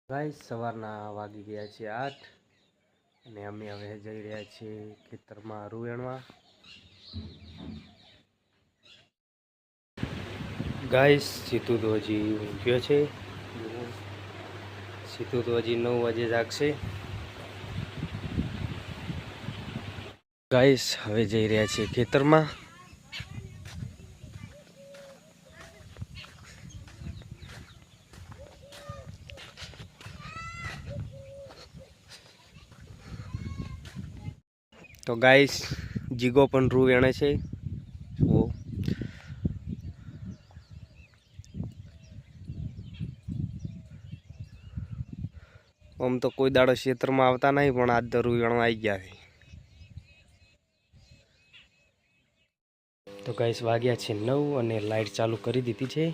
Guys સવારના વાગી ગયા છે 8 અને અમે હવે જઈ રહ્યા છીએ ખેતરમાં રૂ વેણવા। ગાઈસ સીધું તો હજી ઊંઘ્યો છે, સીધું તો હજી 9 વાગે જાગશે। ગાઈસ હવે જઈ રહ્યા છીએ ખેતરમાં। तो गाइस जीगो पण रू वेणे छे वो आम तो कोई दाड़ो क्षेत्र में आवता नहीं पण आज तो रू वेणवा आई गया है। तो गाइस वाग्या छे 9 અને લાઈટ ચાલુ કરી દીધી છે।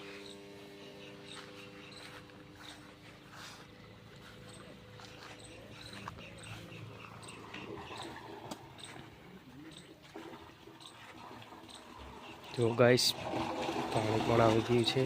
तो गाइस पानी पण આવી ગયું છે।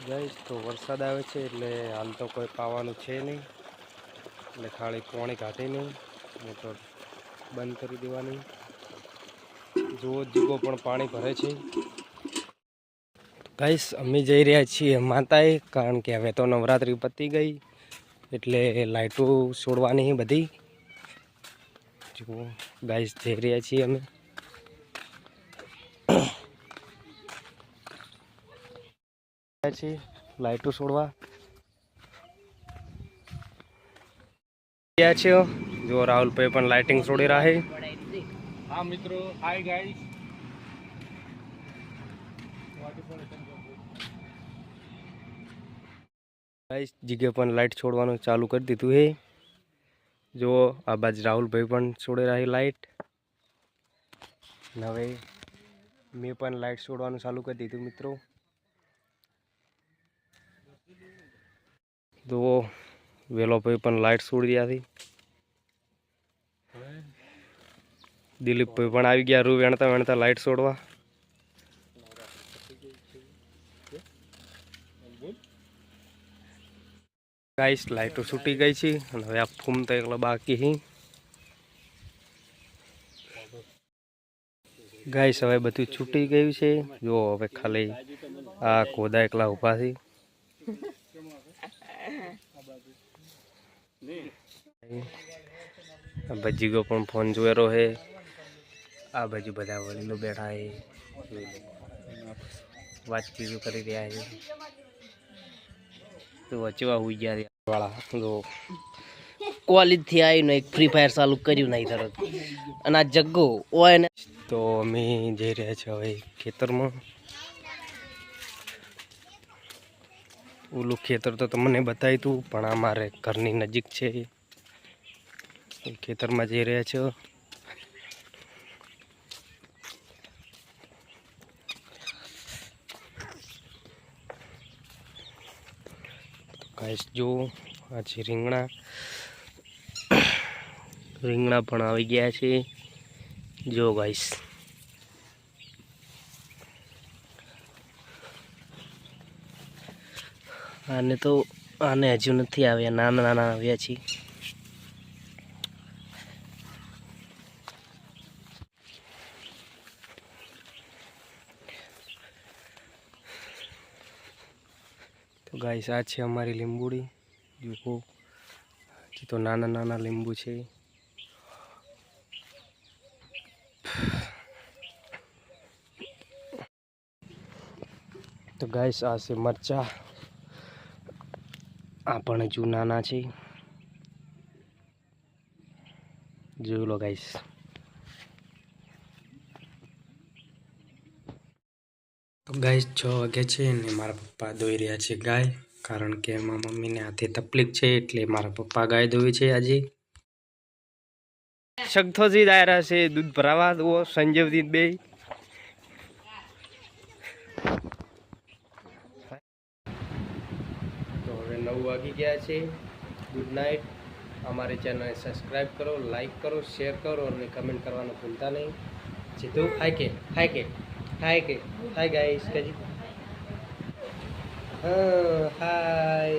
गाइस तो वरसाद आवे छे એટલે હાલ તો કોઈ પાવાનું છે નહીં, એટલે ખાલી પાણી કાઢી નહીં મોટર બંધ કરી દેવાની। જો જીગો પણ પાણી ભરે છે। ગાઈસ અમે જઈ રહ્યા છીએ માતાએ, કારણ કે હવે તો નવરાત્રી પતી ગઈ એટલે લાઈટો છોડવાની બધી। જો ગાઈસ જઈ રહ્યા છીએ અમે। लाइटो छोड़वा जो राहुल भाई पण लाइटिंग छोड़ी रहा है। हाँ मित्रों, हाय गाइस। गाइस जीगे पण लाइट छोड़वानुं चालू कर दीधुं है। जो आ बाज राहुल भाई पण छोड़ी रहा है लाइट। हवे मैं पण लाइट छोड़वानुं चालू कर दीधुं मित्रों। तो वेलो भाई पण लाइट छोड़ दिया थी। दिलीप भाई पण आई गया रू वेणता वेणता लाइट छोड़वा। गाइस लाइटो छूटी गई थी और हवे आ फूमता एकला बाकी ही। गाइस हवे बधुं छूटी गयुं छे। जो हवे खाली आ कोदा एकला उभा थी। बजीगो पण फोन जोएरो है। आ बाजू बधा वडीलो बैठा है, बातचीत करी रह्या है। तो वचवा हुई गया वाला जो कॉलेज थी आई ने एक फ्री फायर चालू कर्યું नहीं तरत અને આ જગ્ગો ઓય ને। તો અમે જઈ રહ્યા છે હવે ખેતરમાં। ઓલું ખેતર તો તમને બતાવ્યું હતું પણ આ મારે ઘરની નજીક છે, ખેતરમાં જઈ રહ્યા છો। गाइस जो आज રીંગણા પણ આવી ગયા છે। જો ગાइस આને તો આને હજુ નથી આવ્યા, નાના નાના આવ્યા છે। तो गाइस आ छे हमारी લીંબુડી। देखो तो नाना नाना લીંબુ છે। तो गाइस आ से मरचा, आ पण हजू नाना छे। જોઈ લો ગાइस। तो गाइस 6 वागे छे ने मारा पप्पा दोई रह्या छे गाय, कारण के मारा मम्मी ने हाथे तकलीफ छे એટલે मारा पप्पा गाय दोई छे आजे। शक्थोजी दायरा से दूध भरावा वो संजीवदीन बे। 9 વાગી ગયા છે. Good night. અમારી ચેનલને સબસ્ક્રાઈબ કરો, લાઈક કરો, શેર કરો અને કમેન્ટ કરવાનું ભૂલતા નહીં. જીતું હાય ગાઈસ કજી. હાય.